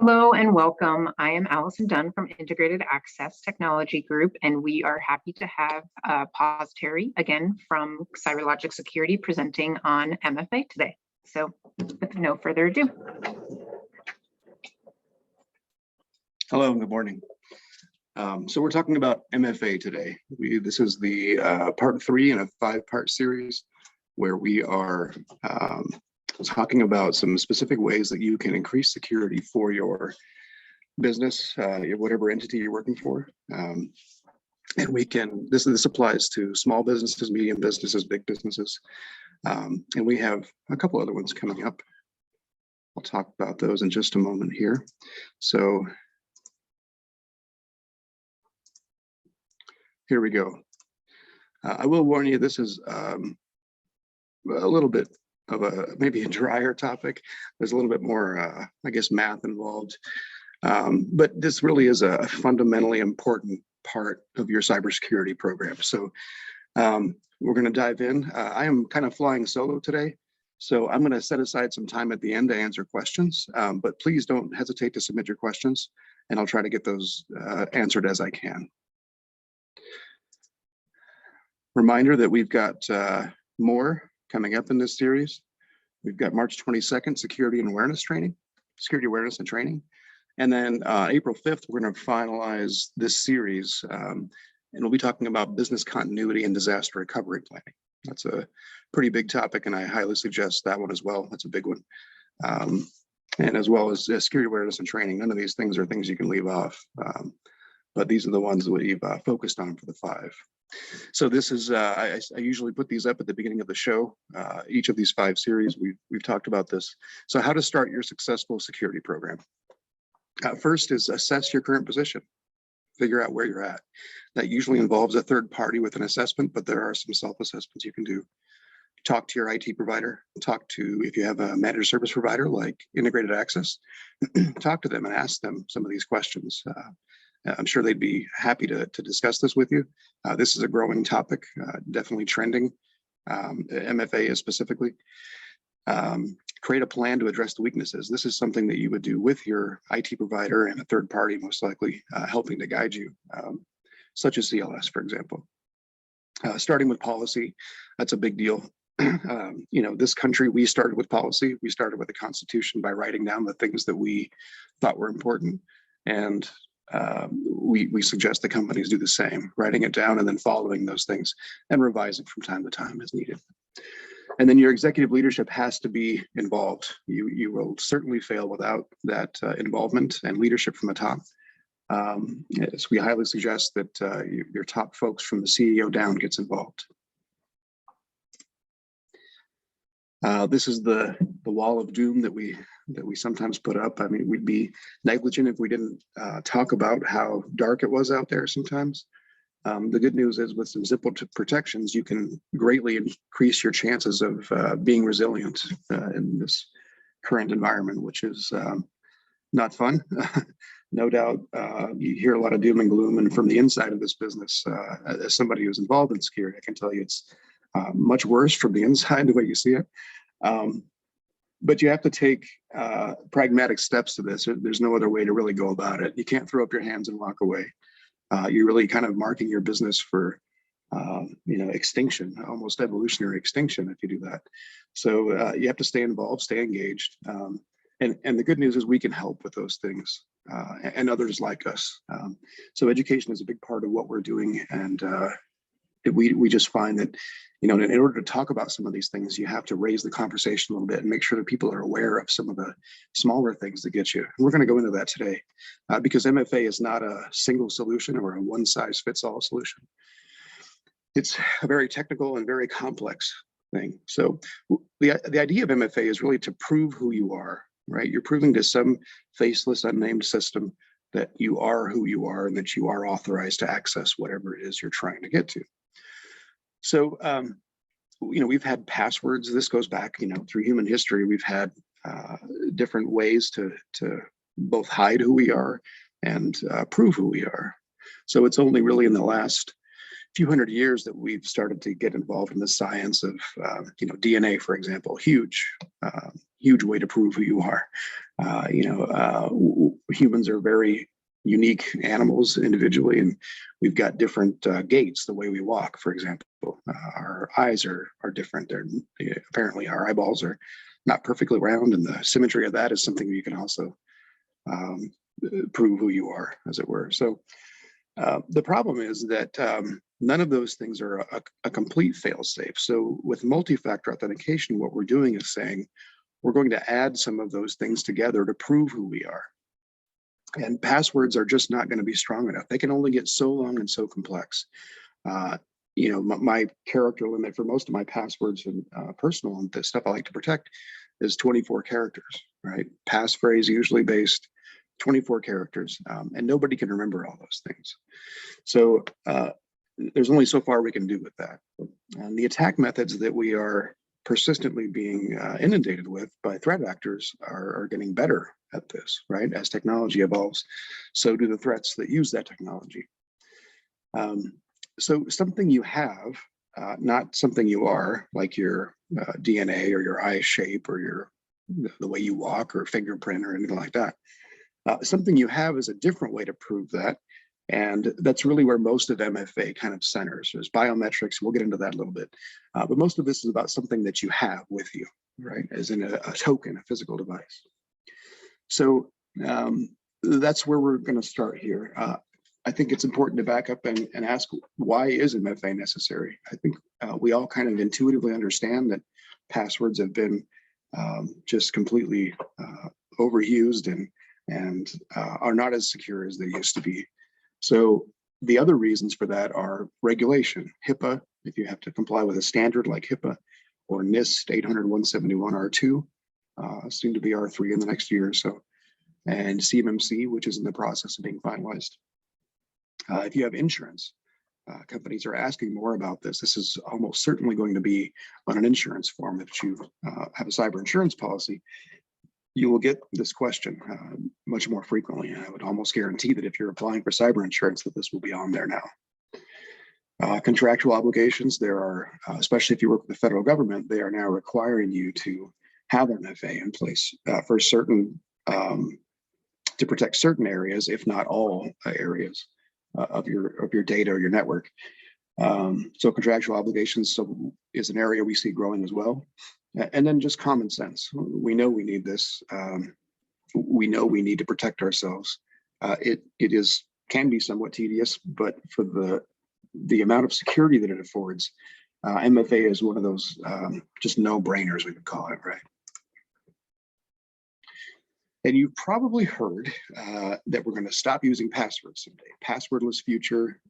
Hello and welcome. I am Allison Dunn from Integrated Access Technology Group, and we are happy to have Paz Terry again from Cyberlogic Security presenting on MFA today. So with no further ado. Hello, good morning. So we're talking about MFA today. This is the part 3 in a 5-part series where we are talking about some specific ways that you can increase security for your business, whatever entity you're working for. And we can, this applies to small businesses, medium businesses, big businesses. And we have a couple other ones coming up. I'll talk about those in just a moment here. So here we go. I will warn you, this is a little bit of maybe a drier topic. There's a little bit more, I guess, math involved. But this really is a fundamentally important part of your cybersecurity program. So we're going to dive in. I am kind of flying solo today, so I'm going to set aside some time at the end to answer questions. But please don't hesitate to submit your questions, and I'll try to get those answered as I can. Reminder that we've got more coming up in this series. We've got March 22nd, security awareness and training. And then April 5th, we're going to finalize this series, and we'll be talking about business continuity and disaster recovery planning. That's a pretty big topic, and I highly suggest that one as well. That's a big one. And as well as security awareness and training. None of these things are things you can leave off, but these are the ones that we've focused on for the 5. So this is, I usually put these up at the beginning of the show. Each of these 5 series, we've talked about this. So how to start your successful security program. First is assess your current position. Figure out where you're at. That usually involves a third party with an assessment, but there are some self-assessments you can do. Talk to your IT provider. Talk to, if you have a managed service provider like Integrated Access, talk to them and ask them some of these questions. I'm sure they'd be happy to discuss this with you. This is a growing topic, definitely trending. MFA is specifically. Create a plan to address the weaknesses. This is something that you would do with your IT provider and a third party, most likely, helping to guide you, such as CLS, for example. Starting with policy, that's a big deal. This country, we started with policy. We started with the Constitution by writing down the things that we thought were important. And we suggest the companies do the same, writing it down and then following those things and revising from time to time as needed. And then your executive leadership has to be involved. You will certainly fail without that involvement and leadership from the top. So we highly suggest that your top folks from the CEO down gets involved. This is the wall of doom that we sometimes put up. I mean, we'd be negligent if we didn't talk about how dark it was out there sometimes. The good news is with some simple protections, you can greatly increase your chances of being resilient in this current environment, which is not fun. No doubt you hear a lot of doom and gloom, and from the inside of this business, as somebody who's involved in security, I can tell you it's much worse from the inside the way you see it. But you have to take pragmatic steps to this. There's no other way to really go about it. You can't throw up your hands and walk away. You're really kind of marking your business for, extinction, almost evolutionary extinction if you do that. So you have to stay involved, stay engaged. And the good news is we can help with those things and others like us. So education is a big part of what we're doing. And we just find that, in order to talk about some of these things, you have to raise the conversation a little bit and make sure that people are aware of some of the smaller things that get you. And we're going to go into that today because MFA is not a single solution or a one-size-fits-all solution. It's a very technical and very complex thing. So the idea of MFA is really to prove who you are, right? You're proving to some faceless, unnamed system that you are who you are and that you are authorized to access whatever it is you're trying to get to. So, we've had passwords. This goes back, through human history. We've had different ways to both hide who we are and prove who we are. So it's only really in the last few hundred years that we've started to get involved in the science of, DNA, for example, huge way to prove who you are. Humans are very unique animals individually, and we've got different gaits, the way we walk, for example. Our eyes are different. Apparently our eyeballs are not perfectly round, and the symmetry of that is something you can also prove who you are, as it were. So the problem is that none of those things are a complete fail-safe. So with multi-factor authentication, what we're doing is saying we're going to add some of those things together to prove who we are. And passwords are just not going to be strong enough. They can only get so long and so complex. My character limit for most of my passwords and personal and the stuff I like to protect is 24 characters, right? Passphrase usually based 24 characters, and nobody can remember all those things. So there's only so far we can do with that. And the attack methods that we are persistently being inundated with by threat actors are getting better at this, right? As technology evolves, so do the threats that use that technology. So something you have, not something you are, like your DNA or your eye shape or the way you walk or fingerprint or anything like that. Something you have is a different way to prove that. And that's really where most of MFA kind of centers. There's biometrics, we'll get into that a little bit. But most of this is about something that you have with you, right? As in a token, a physical device. So that's where we're going to start here. I think it's important to back up and ask, why is MFA necessary? I think we all kind of intuitively understand that passwords have been just completely overused and are not as secure as they used to be. So the other reasons for that are regulation, HIPAA, if you have to comply with a standard like HIPAA, or NIST 800-171 R2, soon to be R3 in the next year or so, and CMMC, which is in the process of being finalized. If you have insurance, companies are asking more about this. This is almost certainly going to be on an insurance form. If you have a cyber insurance policy, you will get this question much more frequently. And I would almost guarantee that if you're applying for cyber insurance, that this will be on there now. Contractual obligations, there are, especially if you work with the federal government, they are now requiring you to have MFA in place for certain, to protect certain areas, if not all areas of your data or your network. So contractual obligations is an area we see growing as well. And then just common sense. We know we need this. We know we need to protect ourselves. It can be somewhat tedious, but for the amount of security that it affords, MFA is one of those just no-brainers, we would call it, right? And you've probably heard that we're going to stop using passwords someday. Passwordless future.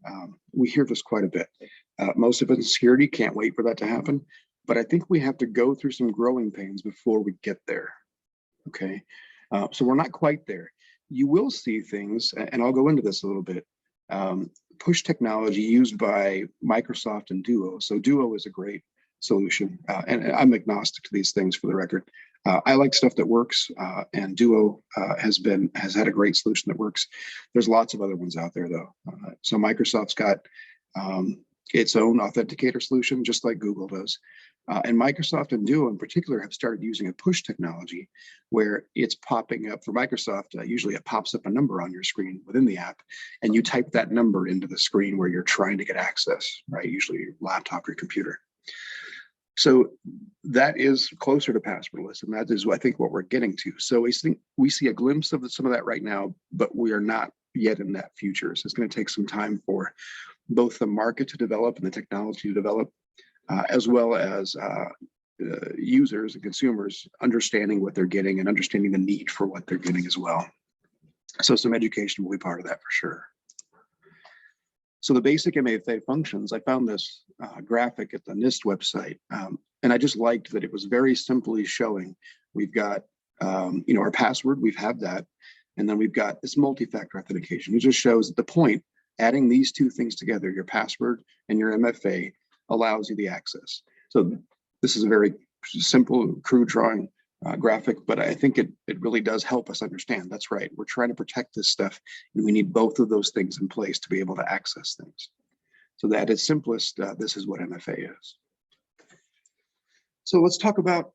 We hear this quite a bit. Most of us in security can't wait for that to happen. But I think we have to go through some growing pains before we get there. Okay. So we're not quite there. You will see things, and I'll go into this a little bit. Push technology used by Microsoft and Duo. So Duo is a great solution. And I'm agnostic to these things, for the record. I like stuff that works, and Duo has had a great solution that works. There's lots of other ones out there, though. So Microsoft's got its own authenticator solution, just like Google does. And Microsoft and Duo in particular have started using a push technology where it's popping up for Microsoft. Usually it pops up a number on your screen within the app, and you type that number into the screen where you're trying to get access, right? Usually your laptop or your computer. So that is closer to passwordless, and that is, I think, what we're getting to. So we see a glimpse of some of that right now, but we are not yet in that future. So it's going to take some time for both the market to develop and the technology to develop, as well as users and consumers understanding what they're getting and understanding the need for what they're getting as well. So some education will be part of that for sure. So the basic MFA functions, I found this graphic at the NIST website, and I just liked that it was very simply showing. We've got, our password, we've had that, and then we've got this multi-factor authentication. It just shows at the point, adding these two things together, your password and your MFA, allows you the access. So this is a very simple, crude drawing graphic, but I think it really does help us understand. That's right. We're trying to protect this stuff, and we need both of those things in place to be able to access things. So at its simplest, this is what MFA is. So let's talk about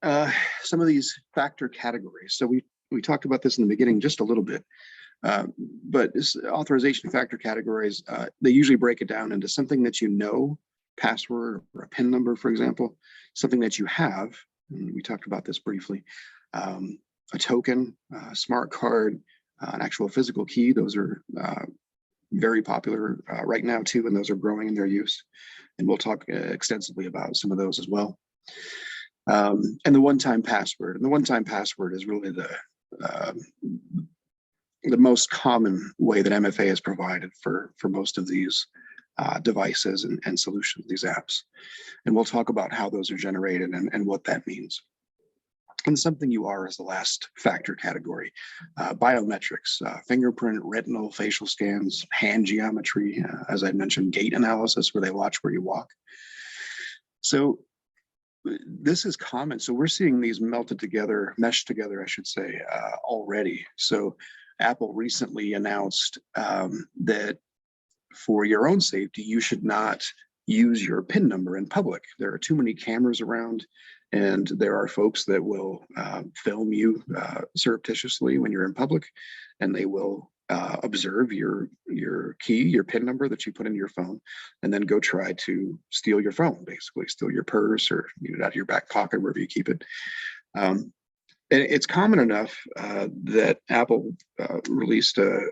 some of these factor categories. So we we talked about this in the beginning just a little bit, but this authorization factor categories, they usually break it down into something that you know, password or a PIN number, for example, something that you have, and we talked about this briefly, a token, a smart card, an actual physical key. Those are very popular right now too, and those are growing in their use. And we'll talk extensively about some of those as well. And the one-time password. And the one-time password is really the most common way that MFA is provided for most of these devices and solutions, these apps. And we'll talk about how those are generated and what that means. And something you are is the last factor category. Biometrics, fingerprint, retinal, facial scans, hand geometry, as I mentioned, gait analysis, where they watch where you walk. So this is common. So we're seeing these meshed together, I should say, already. So Apple recently announced that for your own safety, you should not use your PIN number in public. There are too many cameras around, and there are folks that will film you surreptitiously when you're in public, and they will observe your key, your PIN number that you put in your phone, and then go try to steal your phone, basically steal your purse or get it out of your back pocket, wherever you keep it. And it's common enough that Apple released a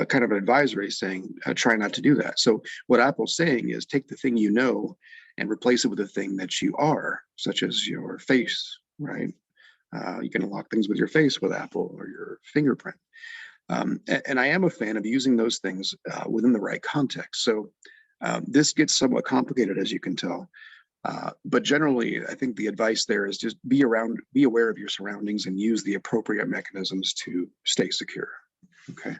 kind of an advisory saying, try not to do that. So what Apple's saying is take the thing you know and replace it with a thing that you are, such as your face, right? You can unlock things with your face with Apple, or your fingerprint. And I am a fan of using those things within the right context. So this gets somewhat complicated, as you can tell. But generally, I think the advice there is just be aware of your surroundings and use the appropriate mechanisms to stay secure. Okay.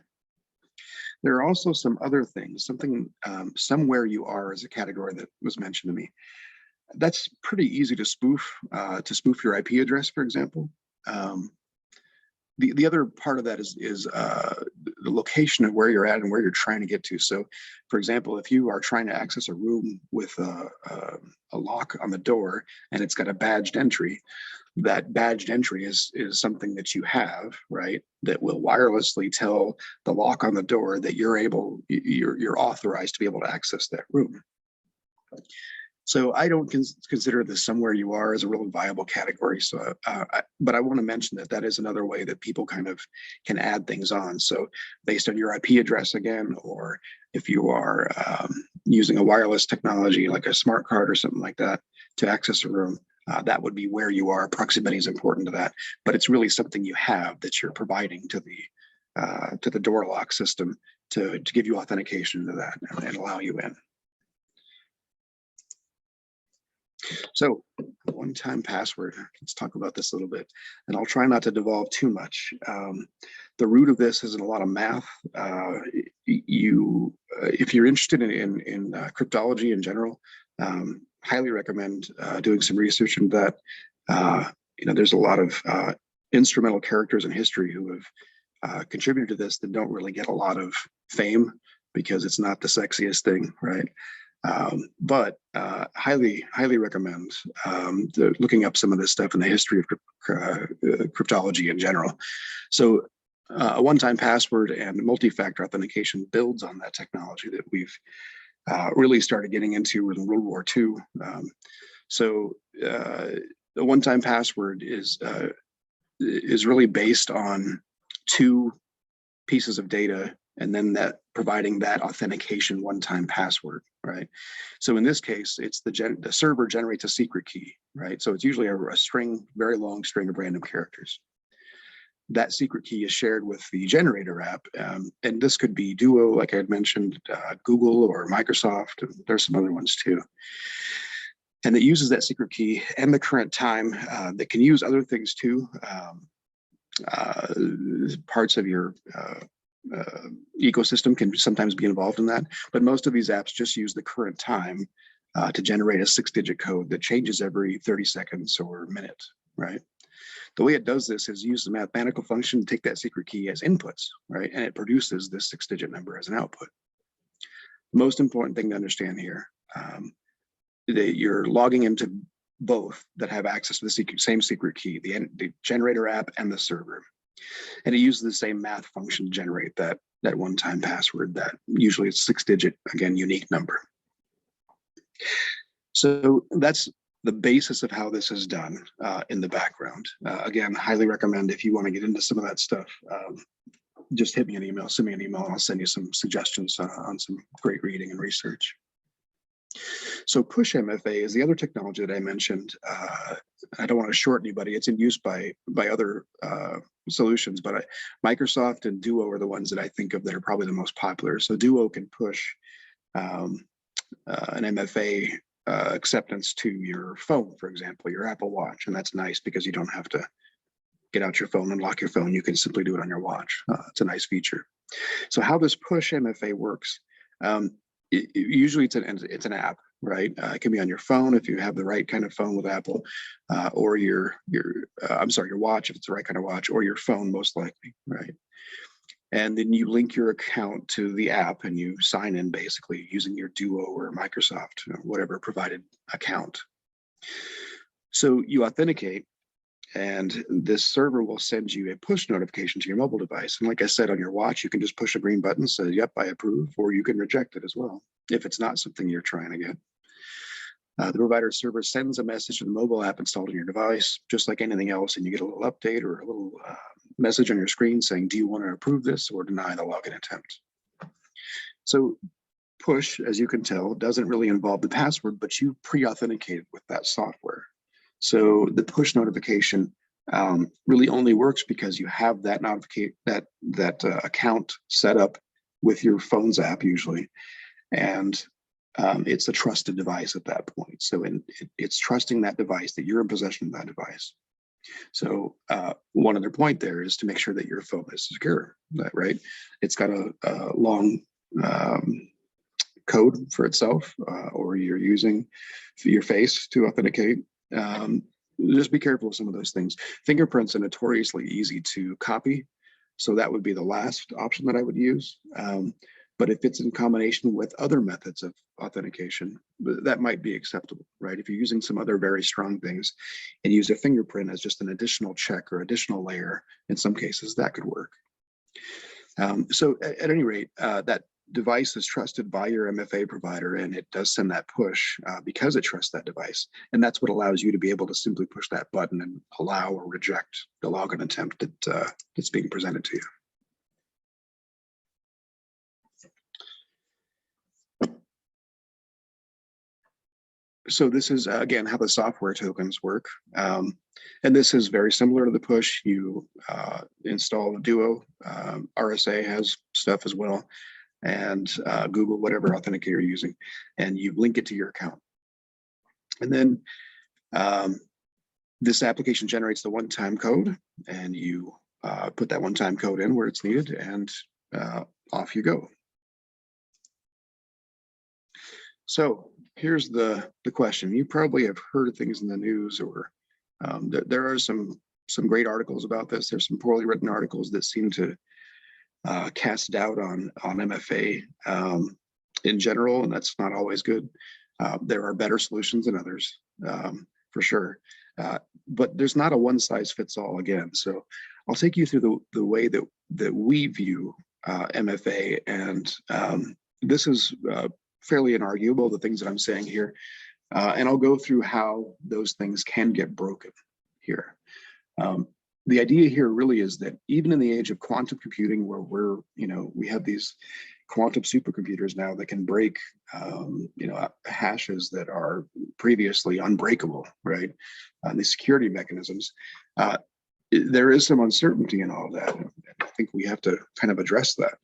There are also some other things, somewhere you are is a category that was mentioned to me. That's pretty easy to spoof your IP address, for example. The other part of that is the location of where you're at and where you're trying to get to. So, for example, if you are trying to access a room with a lock on the door and it's got a badged entry, that badged entry is something that you have, right? That will wirelessly tell the lock on the door that you're authorized to be able to access that room. So I don't consider this somewhere you are as a real viable category. So, but I want to mention that is another way that people kind of can add things on. So based on your IP address again, or if you are using a wireless technology like a smart card or something like that to access a room, that would be where you are. Proximity is important to that, but it's really something you have that you're providing to the door lock system to give you authentication to that and allow you in. So one-time password, let's talk about this a little bit, and I'll try not to devolve too much. The root of this is in a lot of math. If you're interested in cryptology in general, highly recommend doing some research into that. There's a lot of instrumental characters in history who have contributed to this that don't really get a lot of fame because it's not the sexiest thing, right? But highly recommend looking up some of this stuff in the history of cryptology in general. So a one-time password and multi-factor authentication builds on that technology that we've really started getting into in World War II. So the one-time password is really based on two pieces of data, and then providing that authentication one-time password, right? So in this case, it's the server generates a secret key, right? So it's usually a string, very long string of random characters. That secret key is shared with the generator app, and this could be Duo, like I had mentioned, Google or Microsoft, and there's some other ones too. And it uses that secret key and the current time that can use other things too. Parts of your ecosystem can sometimes be involved in that, but most of these apps just use the current time to generate a 6-digit code that changes every 30 seconds or minute, right? The way it does this is use the mathematical function to take that secret key as inputs, right? And it produces this 6-digit number as an output. Most important thing to understand here, that you're logging into both that have access to the same secret key, the generator app and the server. And it uses the same math function to generate that one-time password that usually it's 6-digit, again, unique number. So that's the basis of how this is done in the background. Again, highly recommend if you want to get into some of that stuff, just hit me an email, send me an email, and I'll send you some suggestions on some great reading and research. So push MFA is the other technology that I mentioned. I don't want to short anybody. It's in use by other solutions, but Microsoft and Duo are the ones that I think of that are probably the most popular. So Duo can push an MFA acceptance to your phone, for example, your Apple Watch, and that's nice because you don't have to get out your phone and lock your phone. You can simply do it on your watch. It's a nice feature. So how this push MFA works, usually it's an app, right? It can be on your phone if you have the right kind of phone with Apple, or your watch if it's the right kind of watch, or your phone most likely, right? And then you link your account to the app and you sign in basically using your Duo or Microsoft, whatever provided account. So you authenticate, and this server will send you a push notification to your mobile device. And like I said, on your watch, you can just push a green button, say, yep, I approve, or you can reject it as well, if it's not something you're trying to get. The provider server sends a message to the mobile app installed on your device, just like anything else, and you get a little update or a little message on your screen saying, do you want to approve this or deny the login attempt? So push, as you can tell, doesn't really involve the password, but you pre-authenticated with that software. So the push notification really only works because you have that account set up with your phone's app usually, and it's a trusted device at that point. So it's trusting that device, that you're in possession of that device. So one other point there is to make sure that your phone is secure, right? It's got a long code for itself, or you're using your face to authenticate. Just be careful of some of those things. Fingerprints are notoriously easy to copy, so that would be the last option that I would use. But if it's in combination with other methods of authentication, that might be acceptable, right? If you're using some other very strong things and use a fingerprint as just an additional check or additional layer, in some cases that could work. So at any rate, that device is trusted by your MFA provider, and it does send that push because it trusts that device. And that's what allows you to be able to simply push that button and allow or reject the login attempt that's being presented to you. So this is, again, how the software tokens work. And this is very similar to the push. You install Duo. RSA has stuff as well, and Google, whatever authenticator you're using, and you link it to your account. And then this application generates the one-time code, and you put that one-time code in where it's needed, and off you go. So here's the question. You probably have heard things in the news, or there are some great articles about this. There's some poorly written articles that seem to cast doubt on MFA in general, and that's not always good. There are better solutions than others, for sure. But there's not a one-size-fits-all again. So I'll take you through the way that we view MFA, and this is fairly inarguable, the things that I'm saying here, and I'll go through how those things can get broken here. The idea here really is that even in the age of quantum computing, where we have these quantum supercomputers now that can break hashes that are previously unbreakable, right? The security mechanisms, there is some uncertainty in all of that. I think we have to kind of address that.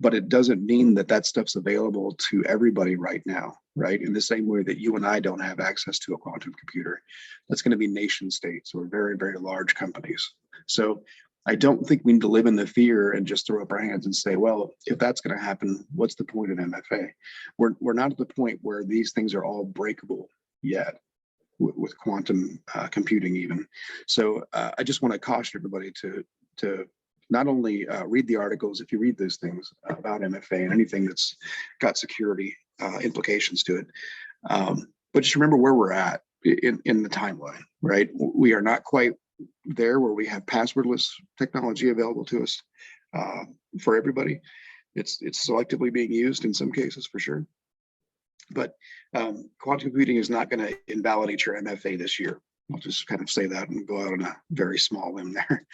But it doesn't mean that that stuff's available to everybody right now, right? In the same way that you and I don't have access to a quantum computer. That's going to be nation states or very, very large companies. So I don't think we need to live in the fear and just throw up our hands and say, well, if that's going to happen, what's the point of MFA? We're not at the point where these things are all breakable yet with quantum computing even. So I just want to caution everybody to not only read the articles, if you read those things about MFA and anything that's got security implications to it, but just remember where we're at in the timeline, right? We are not quite there where we have passwordless technology available to us for everybody. It's selectively being used in some cases for sure. But quantum computing is not going to invalidate your MFA this year. I'll just kind of say that and go out on a very small limb there.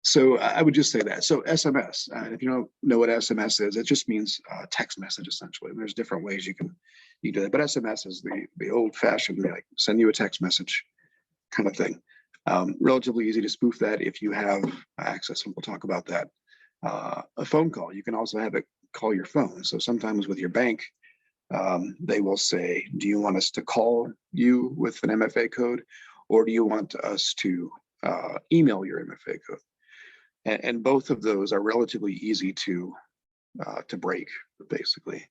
So I would just say that. So SMS, if you don't know what SMS is, it just means text message essentially. And there's different ways you can do that. But SMS is the old-fashioned, like send you a text message kind of thing. Relatively easy to spoof that if you have access, and we'll talk about that. A phone call, you can also have it call your phone. So sometimes with your bank, they will say, do you want us to call you with an MFA code, or do you want us to email your MFA code? And both of those are relatively easy to break, basically.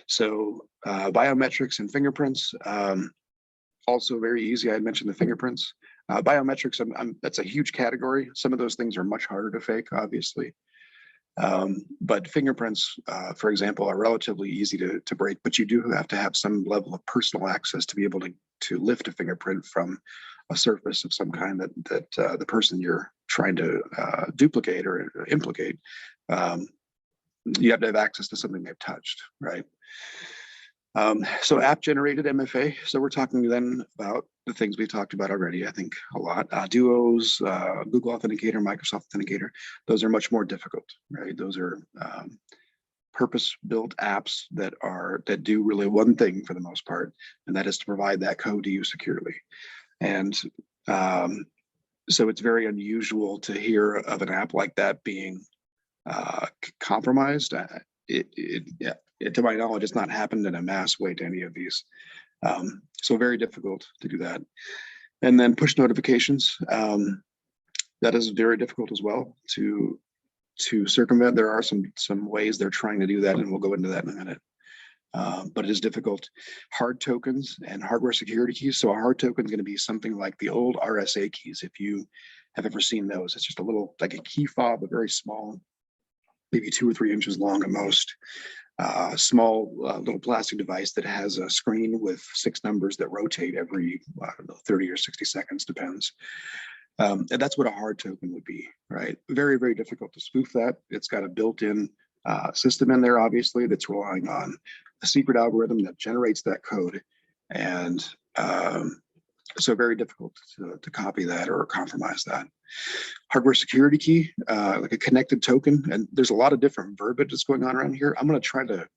So biometrics and fingerprints, also very easy. I had mentioned the fingerprints. Biometrics, that's a huge category. Some of those things are much harder to fake, obviously. But fingerprints, for example, are relatively easy to break, but you do have to have some level of personal access to be able to lift a fingerprint from a surface of some kind that the person you're trying to duplicate or implicate, you have to have access to something they've touched, right? So app generated MFA. So we're talking then about the things we talked about already, I think a lot. Duos, Google Authenticator, Microsoft Authenticator, those are much more difficult, right? Those are purpose-built apps that do really one thing for the most part, and that is to provide that code to you securely. And so it's very unusual to hear of an app like that being compromised. To my knowledge, it's not happened in a mass way to any of these. So very difficult to do that. And then push notifications. That is very difficult as well to circumvent. There are some ways they're trying to do that, and we'll go into that in a minute. But it is difficult. Hard tokens and hardware security keys. So a hard token is going to be something like the old RSA keys. If you have ever seen those, it's just a little, like a key fob, a very small, maybe 2 or 3 inches long at most. Small little plastic device that has a screen with 6 numbers that rotate every, I don't know, 30 or 60 seconds, depends. And that's what a hard token would be, right? Very, very difficult to spoof that. It's got a built-in system in there, obviously, that's relying on a secret algorithm that generates that code. And so very difficult to copy that or compromise that. Hardware security key, like a connected token, and there's a lot of different verbiage that's going on around here. I'm going to try to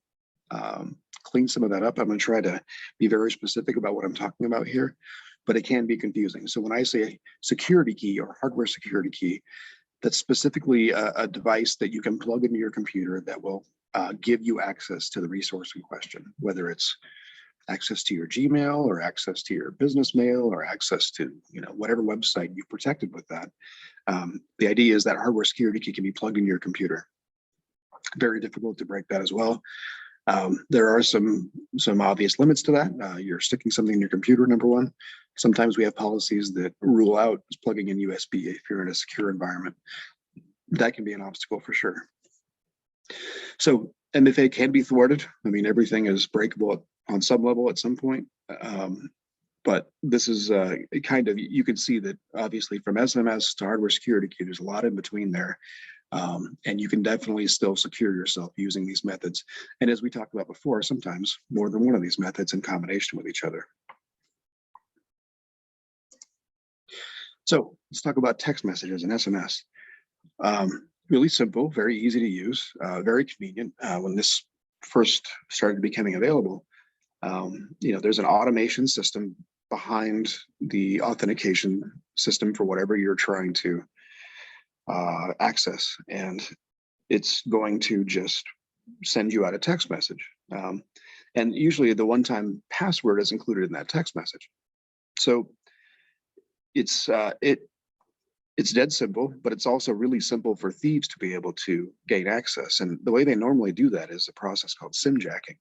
clean some of that up. I'm going to try to be very specific about what I'm talking about here, but it can be confusing. So when I say security key or hardware security key, that's specifically a device that you can plug into your computer that will give you access to the resource in question, whether it's access to your Gmail or access to your business mail or access to whatever website you've protected with that. The idea is that hardware security key can be plugged into your computer. Very difficult to break that as well. There are some obvious limits to that. You're sticking something in your computer, number one. Sometimes we have policies that rule out plugging in USB if you're in a secure environment. That can be an obstacle for sure. So MFA can be thwarted. I mean, everything is breakable on some level at some point. But this is kind of, you can see that obviously from SMS to hardware security key, there's a lot in between there. And you can definitely still secure yourself using these methods. And as we talked about before, sometimes more than one of these methods in combination with each other. So let's talk about text messages and SMS. Really simple, very easy to use, very convenient. When this first started becoming available, there's an automation system behind the authentication system for whatever you're trying to access, and it's going to just send you out a text message. And usually the one-time password is included in that text message. So it's dead simple, but it's also really simple for thieves to be able to gain access. And the way they normally do that is a process called SIM jacking.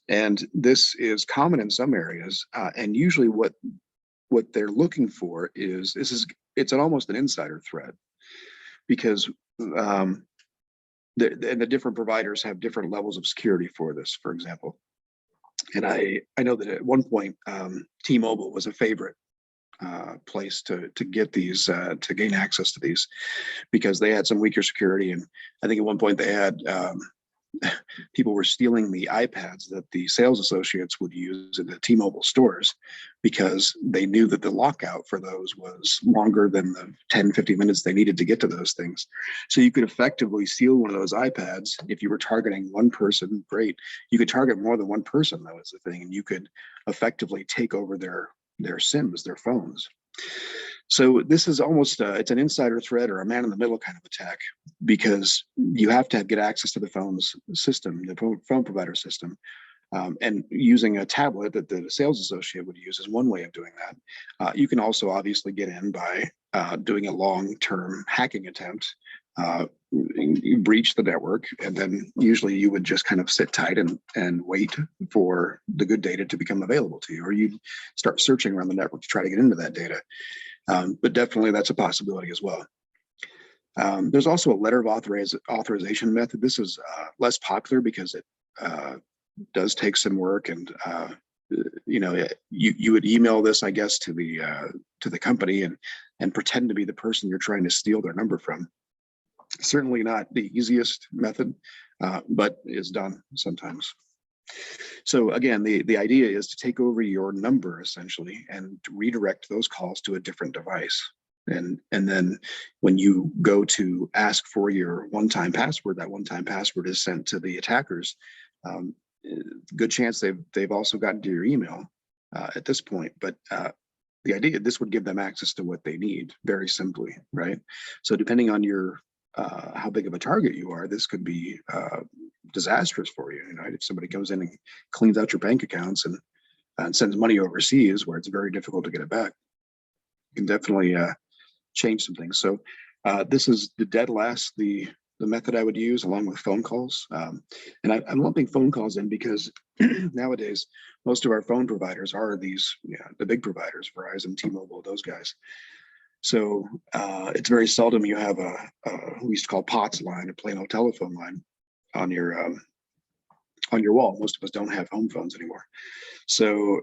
And this is common in some areas. And usually what they're looking for is, it's almost an insider threat, because the different providers have different levels of security for this, for example. And I know that at one point, T-Mobile was a favorite place to get these to gain access to these, because they had some weaker security. And I think at one point they had people were stealing the iPads that the sales associates would use in the T-Mobile stores, because they knew that the lockout for those was longer than the 10-15 minutes they needed to get to those things. So you could effectively steal one of those iPads. If you were targeting one person, great. You could target more than one person, though, is the thing, and you could effectively take over their SIMs, their phones. So this is almost it's an insider threat or a man in the middle kind of attack, because you have to get access to the phone's system, the phone provider system. And using a tablet that the sales associate would use is one way of doing that. You can also obviously get in by doing a long-term hacking attempt. You breach the network, and then usually you would just kind of sit tight and wait for the good data to become available to you, or you'd start searching around the network to try to get into that data. But definitely that's a possibility as well. There's also a letter of authorization method. This is less popular because it does take some work, and you would email this, I guess, to the company and pretend to be the person you're trying to steal their number from. Certainly not the easiest method, but is done sometimes. So again, the idea is to take over your number essentially and redirect those calls to a different device. And then when you go to ask for your one-time password, that one-time password is sent to the attackers. Good chance they've also gotten to your email at this point, but the idea, this would give them access to what they need very simply, right? So depending on your how big of a target you are, this could be disastrous for you. Right? If somebody comes in and cleans out your bank accounts and sends money overseas where it's very difficult to get it back, you can definitely change some things. So this is the dead last, the method I would use, along with phone calls. And I'm lumping phone calls in because nowadays most of our phone providers are these, the big providers, Verizon, T-Mobile, those guys. So it's very seldom you have a we used to call POTS line, a plain old telephone line, on your wall. Most of us don't have home phones anymore. So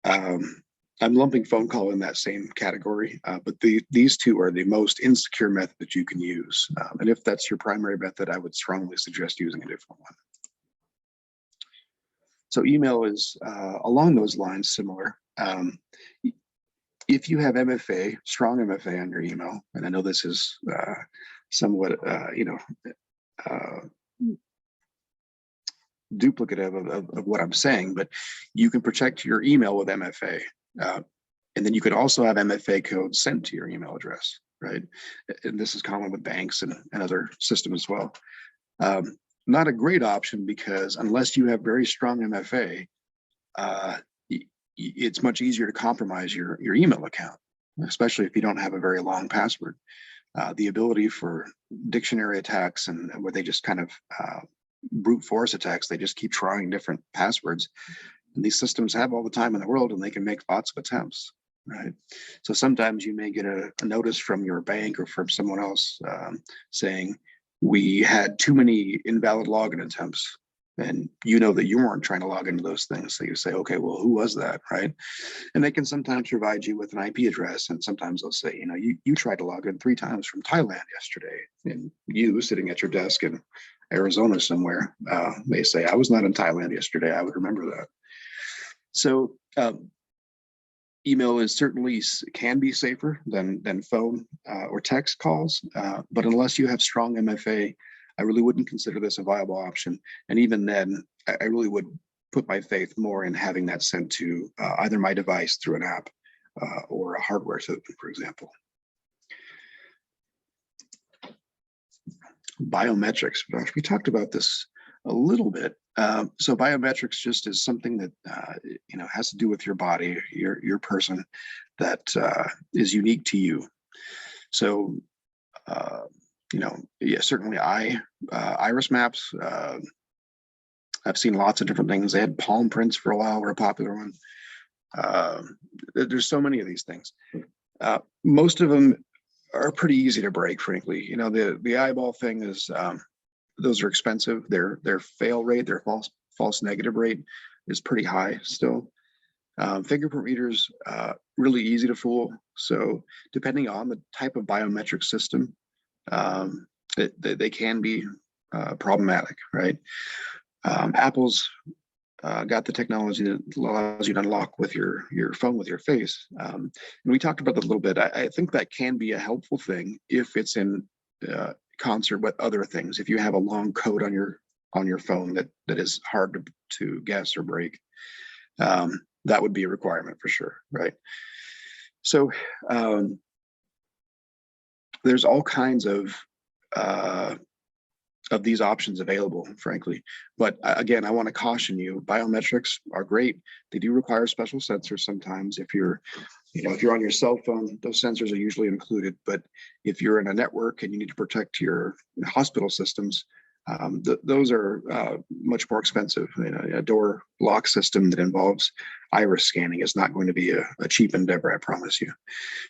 I'm lumping phone call in that same category, but these two are the most insecure method that you can use. And if that's your primary method, I would strongly suggest using a different one. So email is along those lines similar. If you have MFA, strong MFA on your email, and I know this is somewhat, duplicative of what I'm saying, but you can protect your email with MFA. And then you could also have MFA codes sent to your email address, right? And this is common with banks and other systems as well. Not a great option, because unless you have very strong MFA, it's much easier to compromise your email account, especially if you don't have a very long password. The ability for dictionary attacks and where they just kind of brute force attacks, they just keep trying different passwords. And these systems have all the time in the world, and they can make lots of attempts, right? So sometimes you may get a notice from your bank or from someone else saying, we had too many invalid login attempts. And you know that you weren't trying to log into those things. So you say, okay, well, who was that, right? And they can sometimes provide you with an IP address. And sometimes they'll say, you tried to log in 3 times from Thailand yesterday. And you, sitting at your desk in Arizona somewhere, may say, I was not in Thailand yesterday. I would remember that. So email is certainly can be safer than phone or text calls. But unless you have strong MFA, I really wouldn't consider this a viable option. And even then, I really would put my faith more in having that sent to either my device through an app or a hardware system, for example. Biometrics. Gosh, we talked about this a little bit. So biometrics just is something that has to do with your body, your person, that is unique to you. So certainly iris maps. I've seen lots of different things. They had palm prints for a while, were a popular one. There's so many of these things. Most of them are pretty easy to break, frankly. The eyeball thing is, those are expensive. Their fail rate, their false negative rate is pretty high still. Fingerprint readers, really easy to fool. So depending on the type of biometric system, they can be problematic, right? Apple's got the technology that allows you to unlock with your phone with your face. And we talked about that a little bit. I think that can be a helpful thing if it's in concert with other things. If you have a long code on your phone that is hard to guess or break, that would be a requirement for sure, right? So there's all kinds of these options available, frankly. But again, I want to caution you, biometrics are great. They do require special sensors sometimes. If you're on your cell phone, those sensors are usually included. But if you're in a network and you need to protect your hospital systems, those are much more expensive. A door lock system that involves iris scanning is not going to be a cheap endeavor, I promise you.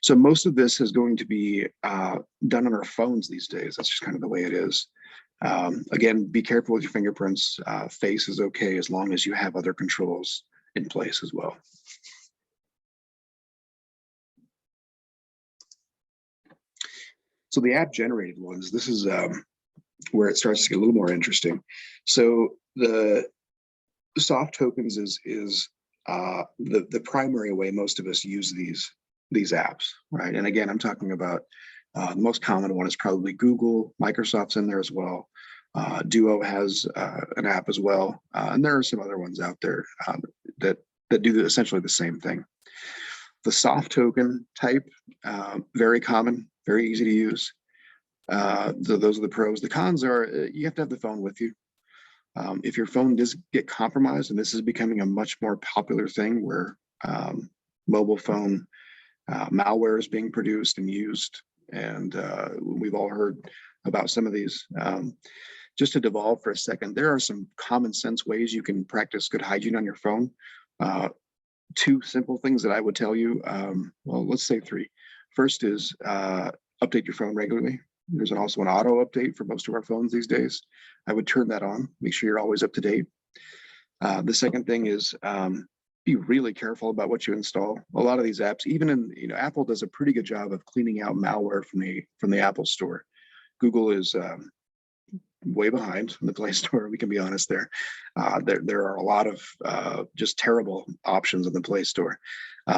So most of this is going to be done on our phones these days. That's just kind of the way it is. Again, be careful with your fingerprints. Face is okay as long as you have other controls in place as well. So the app generated ones, this is where it starts to get a little more interesting. So the soft tokens is the primary way most of us use these apps, right? And again, I'm talking about the most common one is probably Google. Microsoft's in there as well. Duo has an app as well, and there are some other ones out there that do essentially the same thing. The soft token type, very common, very easy to use. Those are the pros. The cons are you have to have the phone with you. If your phone does get compromised, and this is becoming a much more popular thing where mobile phone malware is being produced and used, and we've all heard about some of these. Just to devolve for a second, there are some common sense ways you can practice good hygiene on your phone. Two simple things that I would tell you, well, let's say three. First is update your phone regularly. There's also an auto update for most of our phones these days. I would turn that on, make sure you're always up to date. The second thing is be really careful about what you install. A lot of these apps, even in, Apple does a pretty good job of cleaning out malware from the Apple Store. Google is way behind in the Play Store. We can be honest there. There are a lot of just terrible options in the Play Store.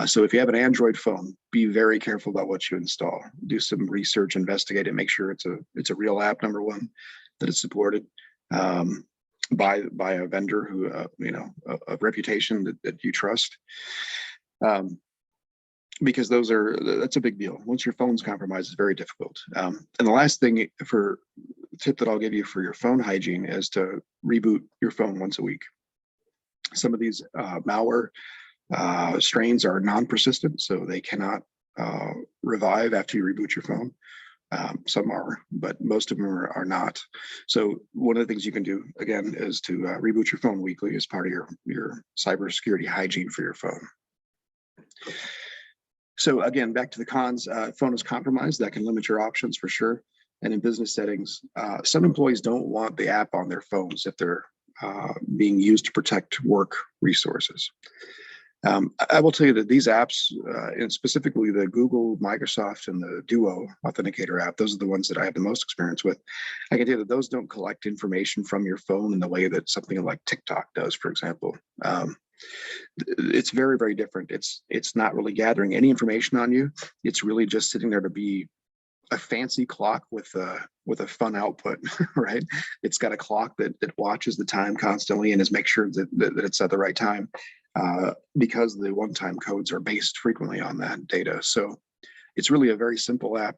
So if you have an Android phone, be very careful about what you install. Do some research, investigate it, make sure it's a real app. Number one, that it's supported by a vendor who of reputation that you trust. Because that's a big deal. Once your phone's compromised, it's very difficult. And the last thing tip that I'll give you for your phone hygiene is to reboot your phone once a week. Some of these malware strains are non-persistent, so they cannot revive after you reboot your phone. Some are, but most of them are not. So one of the things you can do, again, is to reboot your phone weekly as part of your cybersecurity hygiene for your phone. So again, back to the cons, phone is compromised. That can limit your options for sure. And in business settings, some employees don't want the app on their phones if they're being used to protect work resources. I will tell you that these apps, and specifically the Google, Microsoft, and the Duo Authenticator app, those are the ones that I have the most experience with. I can tell you that those don't collect information from your phone in the way that something like TikTok does, for example. It's very, very different. It's not really gathering any information on you. It's really just sitting there to be a fancy clock with a fun output, right? It's got a clock that watches the time constantly and is make sure that it's at the right time, because the one-time codes are based frequently on that data. So it's really a very simple app.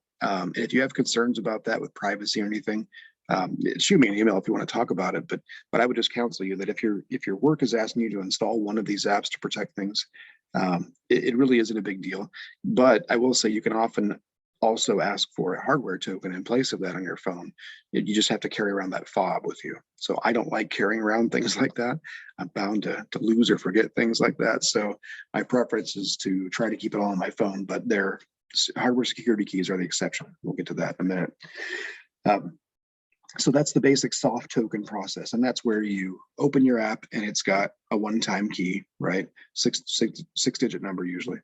If you have concerns about that with privacy or anything, shoot me an email if you want to talk about it. But I would just counsel you that if your work is asking you to install one of these apps to protect things, it really isn't a big deal. But I will say you can often also ask for a hardware token in place of that on your phone. You just have to carry around that fob with you. So I don't like carrying around things like that. I'm bound to lose or forget things like that. So my preference is to try to keep it all on my phone, but their hardware security keys are the exception. We'll get to that in a minute. So that's the basic soft token process. And that's where you open your app and it's got a one-time key, right? Six-digit number usually.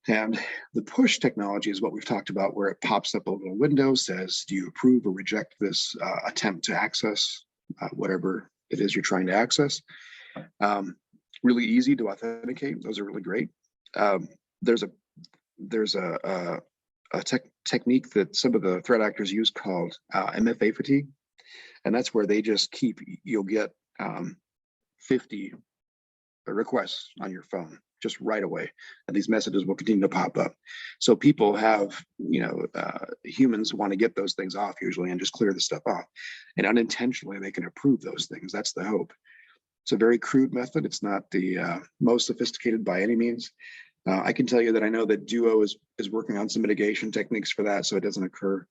And the push technology is what we've talked about, where it pops up a little window, says, do you approve or reject this attempt to access whatever it is you're trying to access? Really easy to authenticate. Those are really great. There's a technique that some of the threat actors use called MFA fatigue. And that's where they just you'll get 50 requests on your phone just right away. And these messages will continue to pop up. So people have, humans want to get those things off usually and just clear the stuff off. And unintentionally, they can approve those things. That's the hope. It's a very crude method. It's not the most sophisticated by any means. I can tell you that I know that Duo is working on some mitigation techniques for that, so it doesn't occur.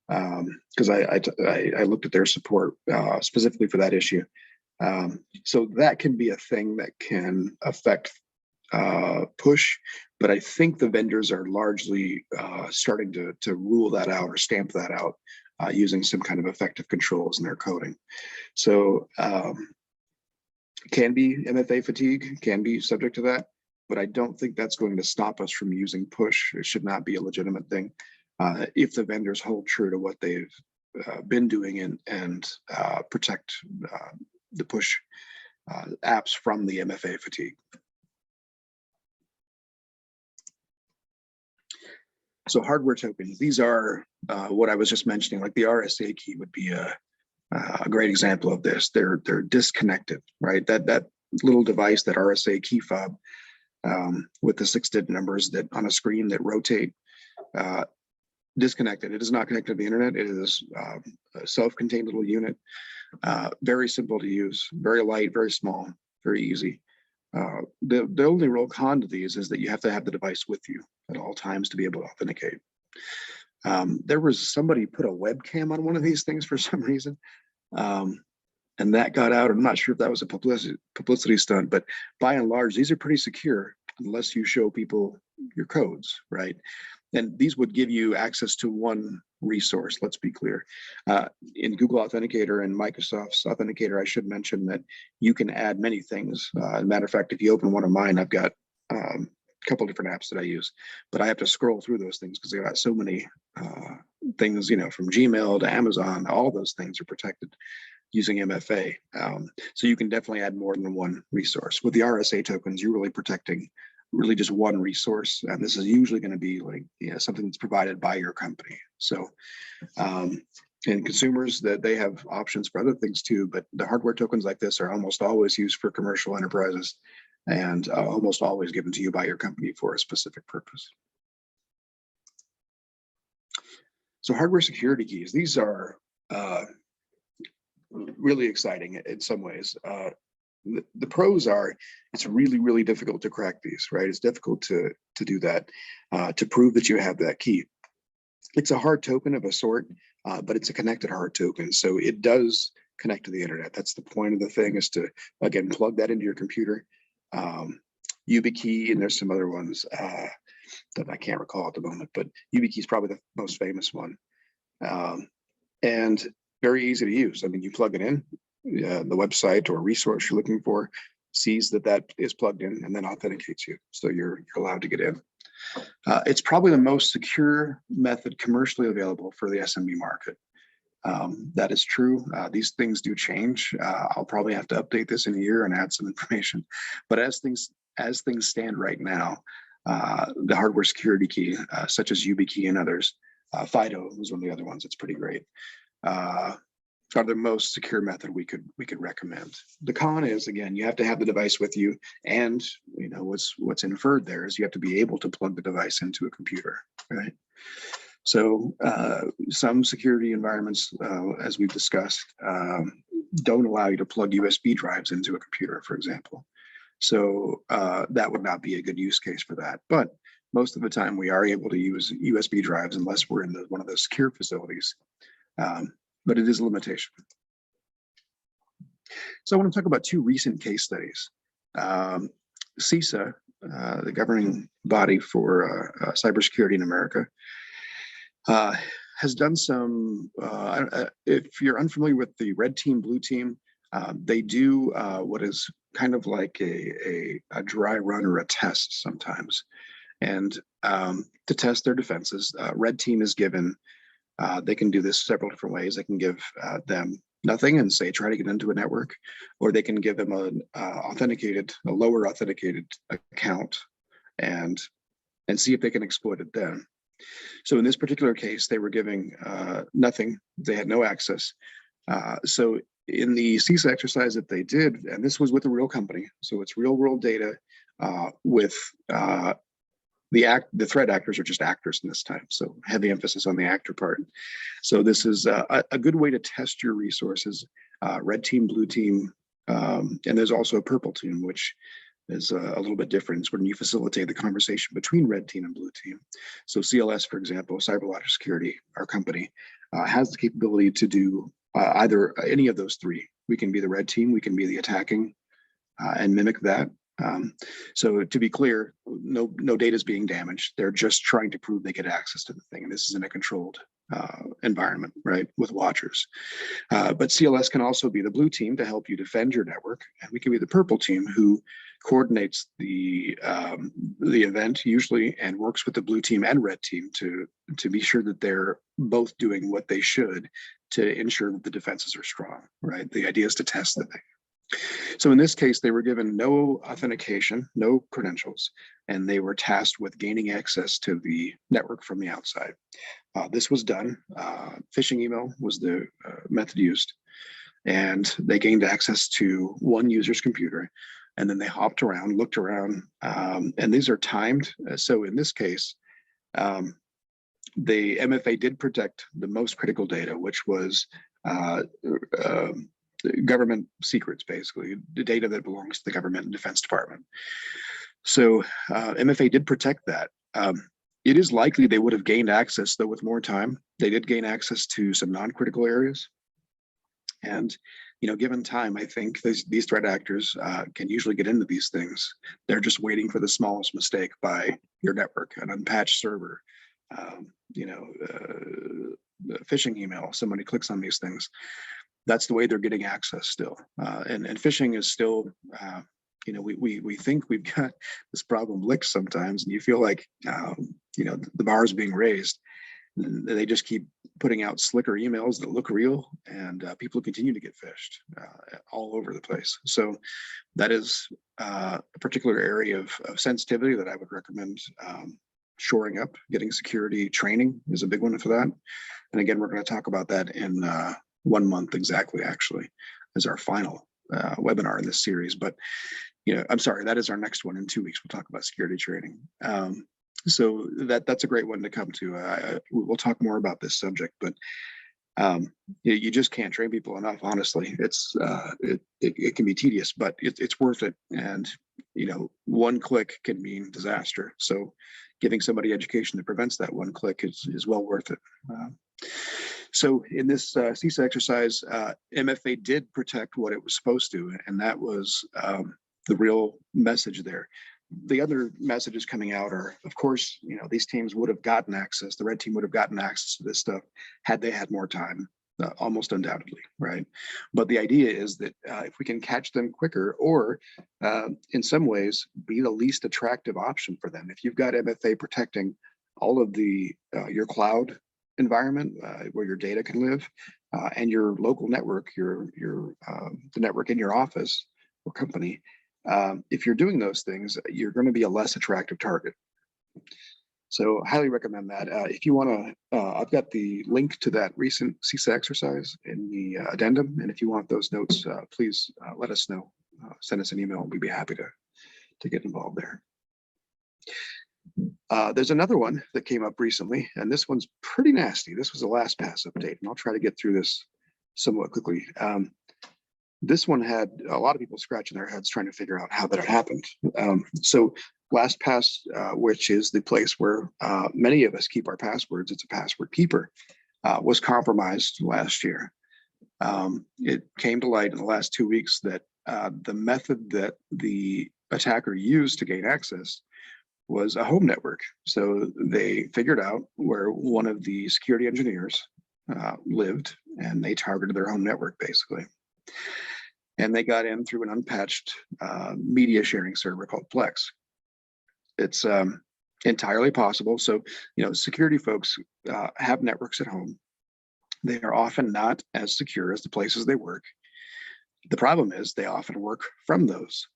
Because I looked at their support specifically for that issue. So that can be a thing that can affect push, but I think the vendors are largely starting to rule that out or stamp that out using some kind of effective controls in their coding. So can be MFA fatigue, can be subject to that, but I don't think that's going to stop us from using push. It should not be a legitimate thing if the vendors hold true to what they've been doing and protect the push apps from the MFA fatigue. So hardware tokens, these are what I was just mentioning, like the RSA key would be a great example of this. They're disconnected, right? That little device, that RSA key fob with the 6-digit numbers that on a screen that rotate, disconnected. It is not connected to the internet. It is a self-contained little unit, very simple to use, very light, very small, very easy. The only real con to these is that you have to have the device with you at all times to be able to authenticate. There was somebody put a webcam on one of these things for some reason, and that got out. I'm not sure if that was a publicity stunt, but by and large, these are pretty secure unless you show people your codes, right? And these would give you access to one resource, let's be clear. In Google Authenticator and Microsoft's Authenticator, I should mention that you can add many things. As a matter of fact, if you open one of mine, I've got a couple different apps that I use, but I have to scroll through those things because they've got so many things, from Gmail to Amazon. All those things are protected using MFA. So you can definitely add more than one resource. With the RSA tokens, you're really protecting really just one resource, and this is usually going to be like something that's provided by your company. So and consumers, that they have options for other things too, but the hardware tokens like this are almost always used for commercial enterprises and almost always given to you by your company for a specific purpose. So hardware security keys, these are really exciting in some ways. The pros are, it's really, really difficult to crack these, right? It's difficult to do that, to prove that you have that key. It's a hard token of a sort, but it's a connected hard token. So it does connect to the internet. That's the point of the thing, is to, again, plug that into your computer. YubiKey, and there's some other ones that I can't recall at the moment, but YubiKey is probably the most famous one. And very easy to use. I mean, you plug it in, the website or resource you're looking for sees that is plugged in and then authenticates you. So you're allowed to get in. It's probably the most secure method commercially available for the SMB market. That is true. These things do change. I'll probably have to update this in a year and add some information. But as things stand right now, the hardware security key, such as YubiKey and others, FIDO was one of the other ones. It's pretty great. Are the most secure method we could recommend. The con is, again, you have to have the device with you, and what's inferred there is you have to be able to plug the device into a computer, right? So some security environments, as we've discussed, don't allow you to plug USB drives into a computer, for example. So that would not be a good use case for that. But most of the time we are able to use USB drives unless we're in one of those secure facilities. But it is a limitation. So I want to talk about two recent case studies. CISA, the governing body for cybersecurity in America, has done some, if you're unfamiliar with the red team, blue team, they do what is kind of like a dry run or a test sometimes. And to test their defenses, red team is given, they can do this several different ways. They can give them nothing and say, try to get into a network, or they can give them a lower authenticated account and see if they can exploit it then. So in this particular case, they were giving nothing. They had no access. So in the CISA exercise that they did, and this was with a real company, so it's real world data with the threat actors are just actors in this time. So heavy emphasis on the actor part. So this is a good way to test your resources, red team, blue team, and there's also a purple team, which is a little bit different. It's when you facilitate the conversation between red team and blue team. So CLS, for example, Cybersecurity, our company, has the capability to do either any of those three. We can be the red team, we can be the attacking, and mimic that. So to be clear, no data is being damaged. They're just trying to prove they get access to the thing. And this is in a controlled environment, right, with watchers. But CLS can also be the blue team to help you defend your network. And we can be the purple team who coordinates the event usually and works with the blue team and red team to be sure that they're both doing what they should to ensure that the defenses are strong, right? The idea is to test the thing. So in this case, they were given no authentication, no credentials, and they were tasked with gaining access to the network from the outside. This was done. Phishing email was the method used, and they gained access to one user's computer, and then they hopped around, looked around, and these are timed. So in this case, the MFA did protect the most critical data, which was government secrets, basically the data that belongs to the government and Defense Department. So MFA did protect that. It is likely they would have gained access, though, with more time. They did gain access to some non-critical areas. And, given time, I think these threat actors can usually get into these things. They're just waiting for the smallest mistake by your network, an unpatched server, phishing email, somebody clicks on these things. That's the way they're getting access still. And phishing is still, we think we've got this problem licked sometimes, and you feel like, the bar is being raised. They just keep putting out slicker emails that look real, and people continue to get phished all over the place. So that is a particular area of sensitivity that I would recommend shoring up. Getting security training is a big one for that. And again, we're going to talk about that in 1 month exactly, actually, as our final webinar in this series. But, I'm sorry, that is our next one in 2 weeks. We'll talk about security training. So that's a great one to come to. We'll talk more about this subject, but you just can't train people enough. Honestly, it can be tedious, but it's worth it. And one click can mean disaster. So giving somebody education that prevents that one click is well worth it. So in this CISA exercise, MFA did protect what it was supposed to, and that was the real message there. The other messages coming out are, of course, these teams would have gotten access. The red team would have gotten access to this stuff had they had more time, almost undoubtedly, right? But the idea is that if we can catch them quicker, or in some ways be the least attractive option for them. If you've got MFA protecting all of your cloud environment where your data can live, and your local network, the network in your office or company, if you're doing those things, you're going to be a less attractive target. So highly recommend that. If you want to, I've got the link to that recent CISA exercise in the addendum. And if you want those notes, please let us know. Send us an email. We'd be happy to get involved there. There's another one that came up recently, and this one's pretty nasty. This was a LastPass update, and I'll try to get through this somewhat quickly. This one had a lot of people scratching their heads trying to figure out how that had happened. So LastPass, which is the place where many of us keep our passwords, it's a password keeper, was compromised last year. It came to light in the last 2 weeks that the method that the attacker used to gain access was a home network. So they figured out where one of the security engineers lived, and they targeted their home network basically. And they got in through an unpatched media sharing server called Plex. It's entirely possible. So, security folks have networks at home. They are often not as secure as the places they work. The problem is they often work from those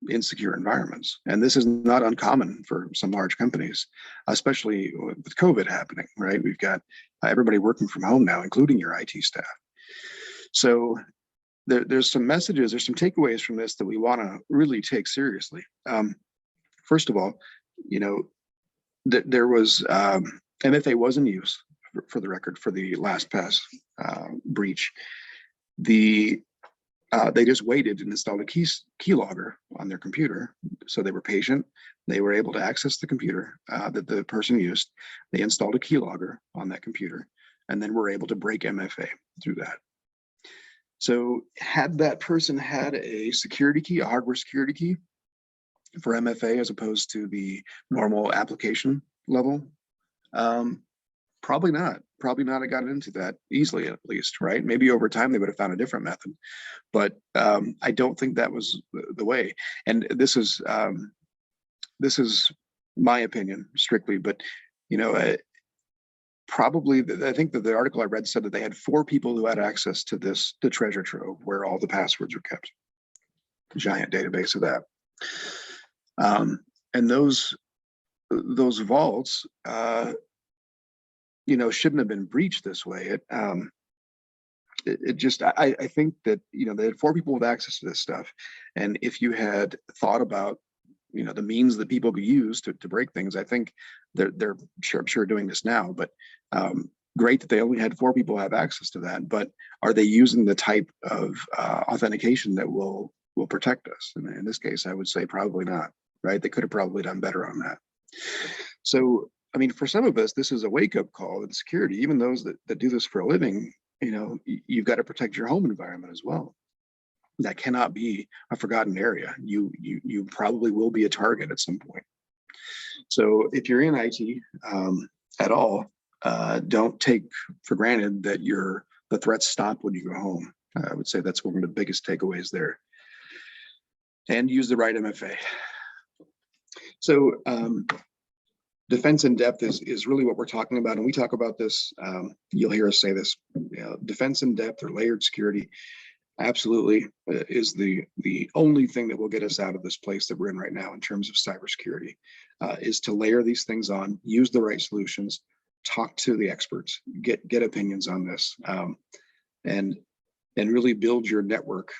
insecure environments. And this is not uncommon for some large companies, especially with COVID happening, right? We've got everybody working from home now, including your IT staff. So there's some messages, there's some takeaways from this that we want to really take seriously. First of all, there was MFA was in use for the record for the LastPass breach. They just waited and installed a keylogger on their computer. So they were patient. They were able to access the computer that the person used. They installed a keylogger on that computer, and then were able to break MFA through that. So had that person had a security key, a hardware security key for MFA as opposed to the normal application level, probably not. Probably not have gotten into that easily, at least, right? Maybe over time they would have found a different method, but I don't think that was the way. And this is my opinion strictly, but probably I think that the article I read said that they had 4 people who had access to the treasure trove where all the passwords were kept. Giant database of that, and those vaults. Shouldn't have been breached this way. It just, I think that, they had 4 people with access to this stuff. And if you had thought about, the means that people could use to break things, I think they're sure doing this now, but great that they only had 4 people have access to that. But are they using the type of authentication that will protect us? And in this case, I would say probably not, right? They could have probably done better on that. So, for some of us, this is a wake-up call in security. Even those that do this for a living, you've got to protect your home environment as well. That cannot be a forgotten area. You probably will be a target at some point. So if you're in IT at all, don't take for granted that the threats stop when you go home. I would say that's one of the biggest takeaways there. And use the right MFA. So defense in depth is really what we're talking about. And we talk about this, you'll hear us say this, defense in depth or layered security absolutely is the only thing that will get us out of this place that we're in right now in terms of cybersecurity, is to layer these things on, use the right solutions, talk to the experts, get opinions on this, and really build your network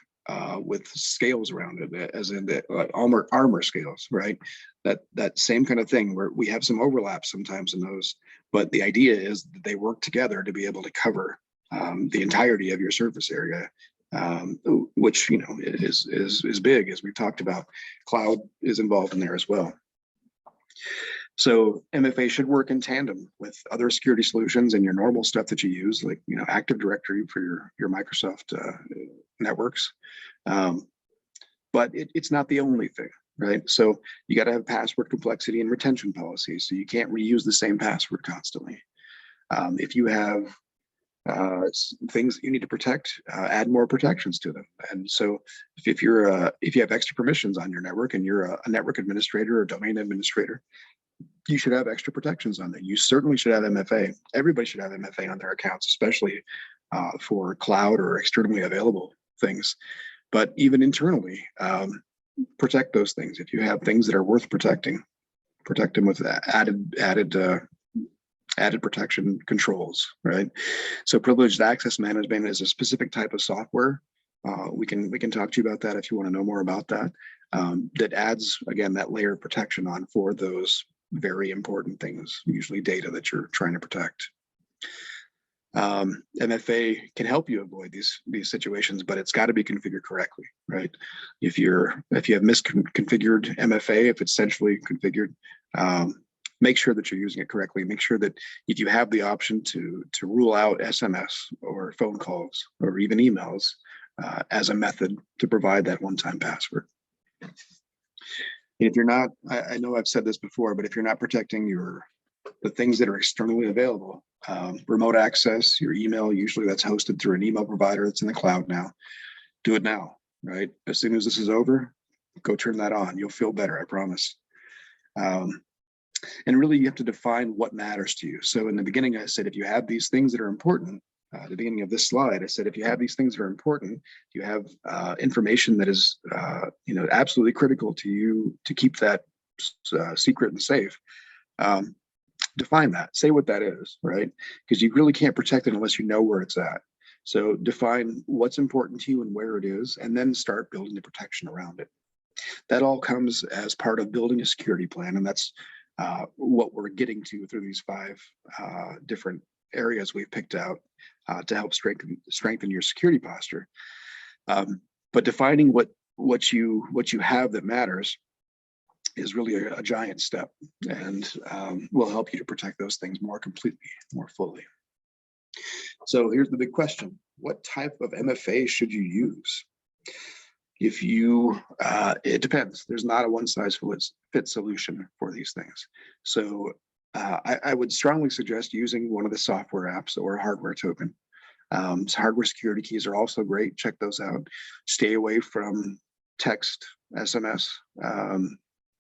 with scales around it, as in the armor scales, right? That same kind of thing where we have some overlap sometimes in those, but the idea is that they work together to be able to cover the entirety of your surface area, which is big, as we've talked about. Cloud is involved in there as well. So MFA should work in tandem with other security solutions and your normal stuff that you use, like Active Directory for your Microsoft networks. But it's not the only thing, right? So you got to have password complexity and retention policies, so you can't reuse the same password constantly. If you have things that you need to protect, add more protections to them. And so if you have extra permissions on your network and you're a network administrator or domain administrator, you should have extra protections on there. You certainly should have MFA. Everybody should have MFA on their accounts, especially for cloud or externally available things. But even internally, protect those things. If you have things that are worth protecting, protect them with added protection controls, right? So privileged access management is a specific type of software. We can talk to you about that if you want to know more about that. That adds, again, that layer of protection on for those very important things, usually data that you're trying to protect. MFA can help you avoid these situations, but it's got to be configured correctly, right? If you have misconfigured MFA, if it's centrally configured, make sure that you're using it correctly. Make sure that if you have the option to rule out SMS or phone calls or even emails as a method to provide that one-time password. If you're not, I know I've said this before, but if you're not protecting the things that are externally available, remote access, your email, usually that's hosted through an email provider that's in the cloud now. Do it now, right? As soon as this is over, go turn that on. You'll feel better, I promise. And really, you have to define what matters to you. So in the beginning, I said, if you have these things that are important, at the beginning of this slide, I said, if you have these things that are important, you have information that is, absolutely critical to you to keep that secret and safe. Define that, say what that is, right? Because you really can't protect it unless you know where it's at. So define what's important to you and where it is, and then start building the protection around it. That all comes as part of building a security plan, and that's what we're getting to through these 5 different areas we've picked out to help strengthen your security posture. But defining what you have that matters is really a giant step, and will help you to protect those things more completely, more fully. So here's the big question: what type of MFA should you use? If you, it depends. There's not a one-size-fits solution for these things. So I would strongly suggest using one of the software apps or a hardware token. So hardware security keys are also great. Check those out. Stay away from text, SMS,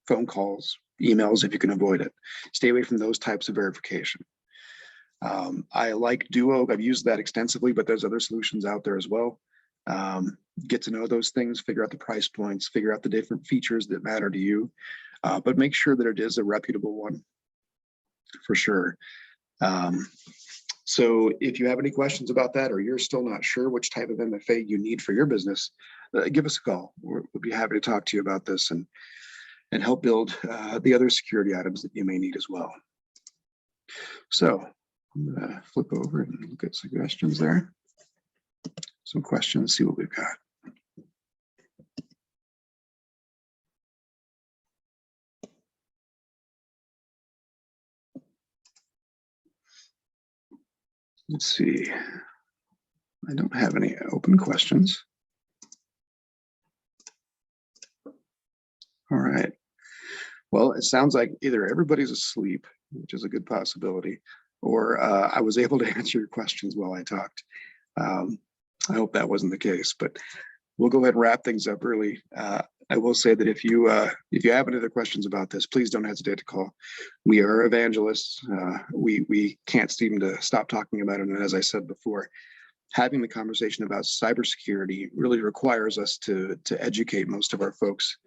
phone calls, emails if you can avoid it. Stay away from those types of verification. I like Duo. I've used that extensively, but there's other solutions out there as well. Get to know those things, figure out the price points, figure out the different features that matter to you, but make sure that it is a reputable one for sure. So if you have any questions about that, or you're still not sure which type of MFA you need for your business, give us a call. We'll be happy to talk to you about this and help build the other security items that you may need as well. So I'm gonna flip over and look at suggestions there. Some questions, see what we've got. Let's see. I don't have any open questions. All right. Well, it sounds like either everybody's asleep, which is a good possibility, or I was able to answer your questions while I talked. I hope that wasn't the case, but we'll go ahead and wrap things up early. I will say that if you have any other questions about this, please don't hesitate to call. We are evangelists. We can't seem to stop talking about it. And as I said before, having the conversation about cybersecurity really requires us to educate most of our folks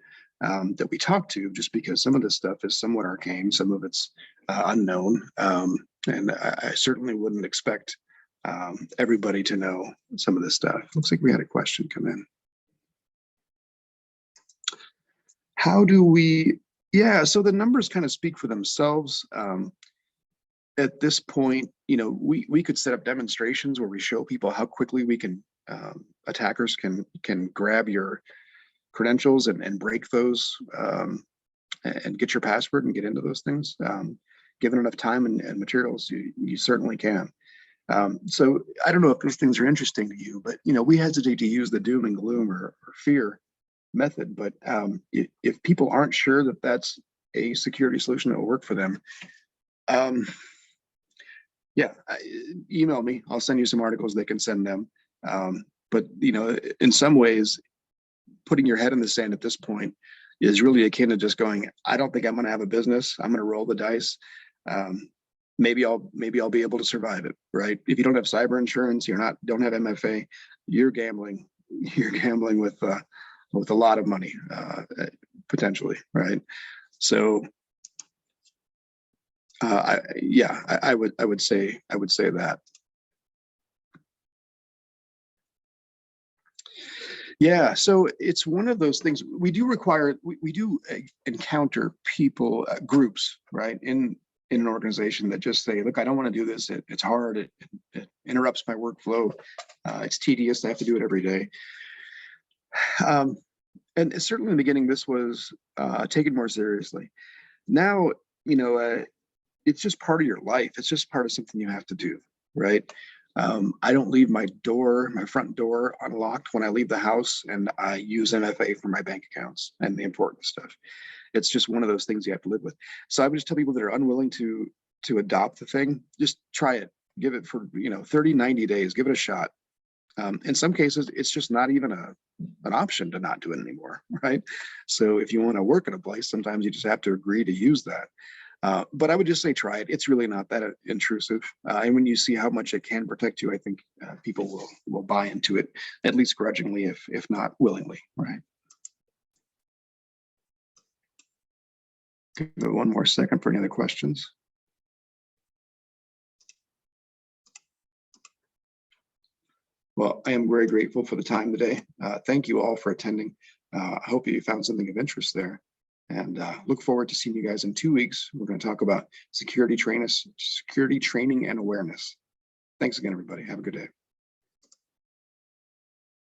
that we talk to, just because some of this stuff is somewhat arcane, some of it's unknown, and I certainly wouldn't expect everybody to know some of this stuff. Looks like we had a question come in. How do we, yeah, so the numbers kind of speak for themselves. At this point, we could set up demonstrations where we show people how quickly we can, attackers can grab your credentials and break those and get your password and get into those things. Given enough time and materials, you certainly can. So I don't know if these things are interesting to you, but we hesitate to use the doom and gloom or fear method. But if people aren't sure that that's a security solution that will work for them, yeah, email me. I'll send you some articles they can send them. But in some ways, putting your head in the sand at this point is really akin to just going, I don't think I'm going to have a business. I'm going to roll the dice. Maybe I'll be able to survive it, right? If you don't have cyber insurance, don't have MFA, you're gambling. You're gambling with a lot of money potentially, right? So I would say that. Yeah, so it's one of those things we do encounter people, groups, right, in an organization that just say, look, I don't want to do this. It's hard. It interrupts my workflow. It's tedious. I have to do it every day. And certainly in the beginning, this was taken more seriously. Now, it's just part of your life. It's just part of something you have to do, right? I don't leave my front door unlocked when I leave the house, and I use MFA for my bank accounts and the important stuff. It's just one of those things you have to live with. So I would just tell people that are unwilling to adopt the thing, just try it. Give it for 30, 90 days. Give it a shot. In some cases, it's just not even an option to not do it anymore, right? So if you want to work at a place, sometimes you just have to agree to use that. But I would just say try it. It's really not that intrusive. And when you see how much it can protect you, I think people will buy into it, at least grudgingly, if not willingly, right? Give it one more second for any other questions. Well, I am very grateful for the time today. Thank you all for attending. I hope you found something of interest there, and look forward to seeing you guys in 2 weeks. We're going to talk about security training and awareness. Thanks again, everybody. Have a good day.